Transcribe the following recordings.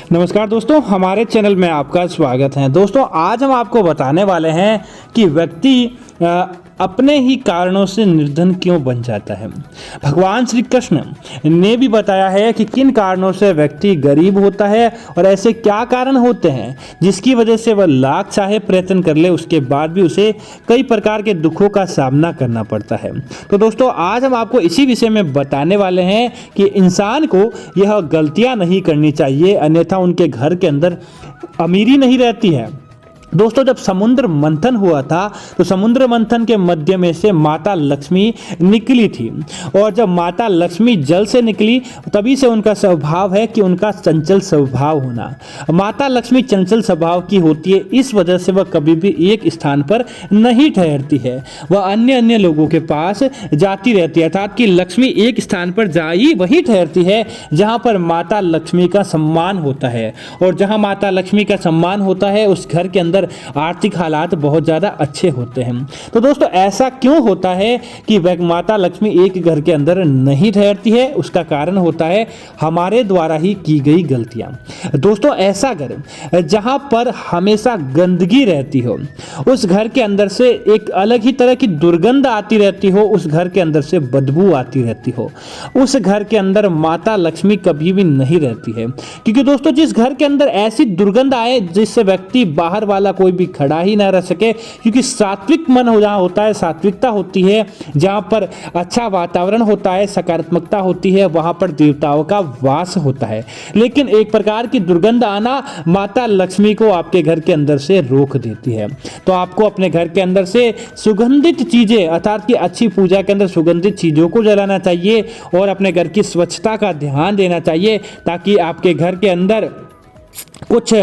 नमस्कार दोस्तों, हमारे चैनल में आपका स्वागत है। दोस्तों, आज हम आपको बताने वाले हैं कि व्यक्ति अपने ही कारणों से निर्धन क्यों बन जाता है। भगवान श्री कृष्ण ने भी बताया है कि किन कारणों से व्यक्ति गरीब होता है और ऐसे क्या कारण होते हैं जिसकी वजह से वह लाख चाहे प्रयत्न कर ले उसके बाद भी उसे कई प्रकार के दुखों का सामना करना पड़ता है। तो दोस्तों, आज हम आपको इसी विषय में बताने वाले हैं कि इंसान को यह गलतियां नहीं करनी चाहिए, अन्यथा उनके घर के अंदर अमीरी नहीं रहती है। दोस्तों, जब समुद्र मंथन हुआ था तो समुद्र मंथन के मध्य में से माता लक्ष्मी निकली थी, और जब माता लक्ष्मी जल से निकली तभी से उनका स्वभाव है कि उनका चंचल स्वभाव होना। माता लक्ष्मी चंचल स्वभाव की होती है, इस वजह से वह कभी भी एक स्थान पर नहीं ठहरती है, वह अन्य अन्य लोगों के पास जाती रहती है। अर्थात कि लक्ष्मी एक स्थान पर जाई वही ठहरती है जहाँ पर माता लक्ष्मी का सम्मान होता है, और जहाँ माता लक्ष्मी का सम्मान होता है उस घर के अंदर आर्थिक हालात बहुत ज़्यादा अच्छे होते हैं। तो दोस्तों, ऐसा क्यों होता है कि माता लक्ष्मी एक घर के अंदर नहीं ठहरती है? उसका कारण होता है हमारे द्वारा ही की गई गलतियां। दोस्तों, ऐसा घर जहां पर हमेशा गंदगी रहती हो, उस घर के अंदर से एक अलग ही तरह की दुर्गंध आती रहती हो, उस घर के अंदर से बदबू आती रहती हो, उस घर के अंदर माता लक्ष्मी कभी भी नहीं रहती है। क्योंकि दोस्तों, जिस घर के अंदर ऐसी दुर्गंध आए जिससे व्यक्ति बाहर वाला कोई भी खड़ा ही ना रह सके, क्योंकि सात्विक मन हो जहां होता है, सात्विकता होती है, जहां पर अच्छा वातावरण होता है, सकारात्मकता होती है, वहां पर देवताओं का वास होता है। लेकिन एक प्रकार की दुर्गंध आना माता लक्ष्मी को आपके घर के अंदर से रोक देती है। तो आपको अपने घर के अंदर से सुगंधित चीजें, अर्थात कि अच्छी पूजा के अंदर सुगंधित चीजों को जलाना चाहिए और अपने घर की स्वच्छता का ध्यान देना चाहिए, ताकि आपके घर के अंदर कुछ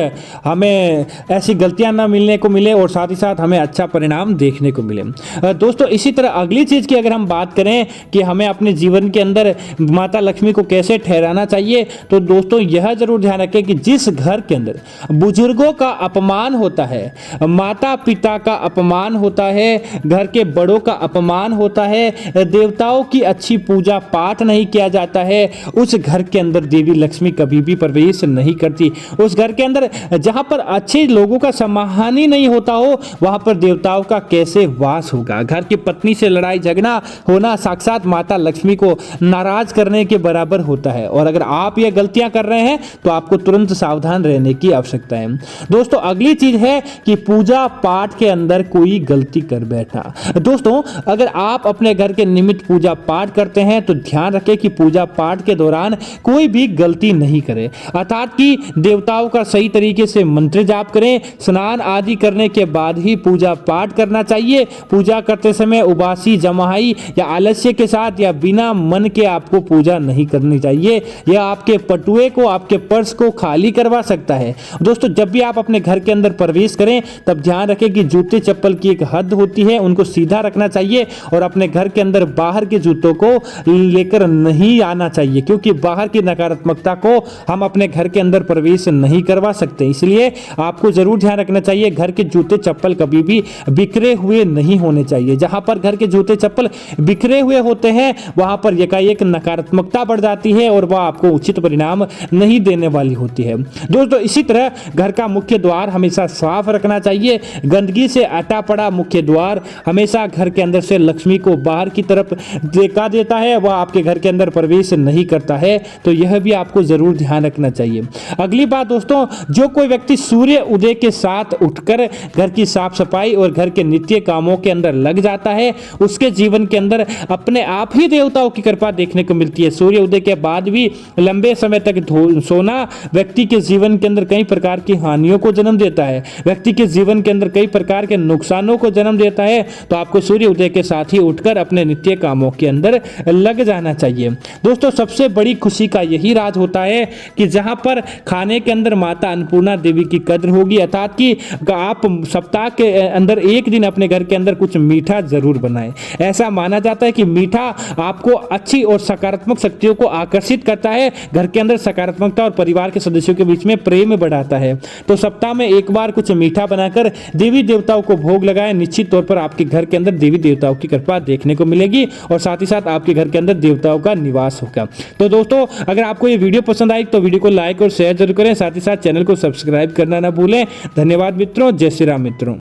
हमें ऐसी गलतियां ना मिलने को मिले और साथ ही साथ हमें अच्छा परिणाम देखने को मिले। दोस्तों, इसी तरह अगली चीज़ की अगर हम बात करें कि हमें अपने जीवन के अंदर माता लक्ष्मी को कैसे ठहराना चाहिए, तो दोस्तों यह जरूर ध्यान रखें कि जिस घर के अंदर बुजुर्गों का अपमान होता है, माता पिता का अपमान होता है, घर के बड़ों का अपमान होता है, देवताओं की अच्छी पूजा पाठ नहीं किया जाता है, उस घर के अंदर देवी लक्ष्मी कभी भी प्रवेश नहीं करती। उस घर के अंदर जहां पर अच्छे लोगों का सम्मान ही नहीं होता हो, वहां पर देवताओं का कैसे वास होगा। घर की पत्नी से लड़ाई झगड़ा होना साक्षात माता लक्ष्मी को नाराज करने के बराबर होता है, और अगर आप ये गलतियां कर रहे हैं तो आपको तुरंत सावधान रहने की आवश्यकता है। दोस्तों, अगली चीज है कि पूजा पाठ के अंदर कोई गलती कर बैठना। दोस्तों, अगर आप अपने घर के निमित्त पूजा पाठ करते हैं तो ध्यान रखें कि पूजा पाठ के दौरान कोई भी गलती नहीं करे, अर्थात कि देवताओं का सही तरीके से मंत्र जाप करें। स्नान आदि करने के बाद ही पूजा पाठ करना चाहिए। पूजा करते समय उबासी, जमाई या आलस्य के साथ या बिना मन के आपको पूजा नहीं करनी चाहिए। यह आपके पटुए को, आपके पर्स को खाली करवा सकता है। दोस्तों, जब भी आप अपने घर के अंदर प्रवेश करें तब ध्यान रखें कि जूते चप्पल की एक हद होती है, उनको सीधा रखना चाहिए, और अपने घर के अंदर बाहर के जूतों को लेकर नहीं आना चाहिए, क्योंकि बाहर की नकारात्मकता को हम अपने घर के अंदर प्रवेश नहीं करवा सकते। इसलिए आपको जरूर ध्यान रखना चाहिए, घर के जूते चप्पल कभी भी बिखरे हुए नहीं होने चाहिए। जहां पर घर के जूते चप्पल बिखरे हुए होते हैं वहां पर एकाएक नकारात्मकता बढ़ जाती है और वह आपको उचित परिणाम नहीं देने वाली होती है। दोस्तों, इसी तरह घर का मुख्य द्वार हमेशा साफ रखना चाहिए। गंदगी से अटा पड़ा मुख्य द्वार हमेशा घर के अंदर से लक्ष्मी को बाहर की तरफ देखा देता है, वह आपके घर के अंदर प्रवेश नहीं करता है। तो यह भी आपको जरूर ध्यान रखना चाहिए। अगली बात दोस्तों, जो कोई व्यक्ति सूर्य उदय के साथ उठकर घर की साफ सफाई और घर के नित्य कामों के अंदर लग जाता है, उसके जीवन के अंदर अपने आप ही देवताओं की कृपा देखने को मिलती है। सूर्य उदय के बाद भी लंबे समय तक सोना व्यक्ति के जीवन के अंदर कई प्रकार की हानियों को जन्म देता है, व्यक्ति के जीवन के अंदर कई प्रकार के नुकसानों को जन्म देता है। तो आपको सूर्य उदय के साथ ही उठकर अपने नित्य कामों के अंदर लग जाना चाहिए। दोस्तों, सबसे बड़ी खुशी का यही राज होता है कि जहां पर खाने के अंदर माता अन्नपूर्णा देवी की कद्र होगी, अर्थात कि आप सप्ताह के अंदर एक दिन अपने घर के अंदर कुछ मीठा जरूर बनाएं। ऐसा माना जाता है कि मीठा आपको अच्छी और सकारात्मक शक्तियों को आकर्षित करता है, घर के अंदर सकारात्मकता और परिवार के सदस्यों के बीच में प्रेम बढ़ाता है। तो सप्ताह में एक बार कुछ मीठा बनाकर देवी देवताओं को भोग लगाएं, निश्चित तौर पर आपके घर के अंदर देवी देवताओं की कृपा देखने को मिलेगी और साथ ही साथ आपके घर के अंदर देवताओं का निवास होगा। तो दोस्तों, अगर आपको ये वीडियो पसंद आई तो वीडियो को लाइक और शेयर जरूर करें, साथ ही साथ चैनल को सब्सक्राइब करना ना भूलें। धन्यवाद मित्रों। जय श्री राम मित्रों।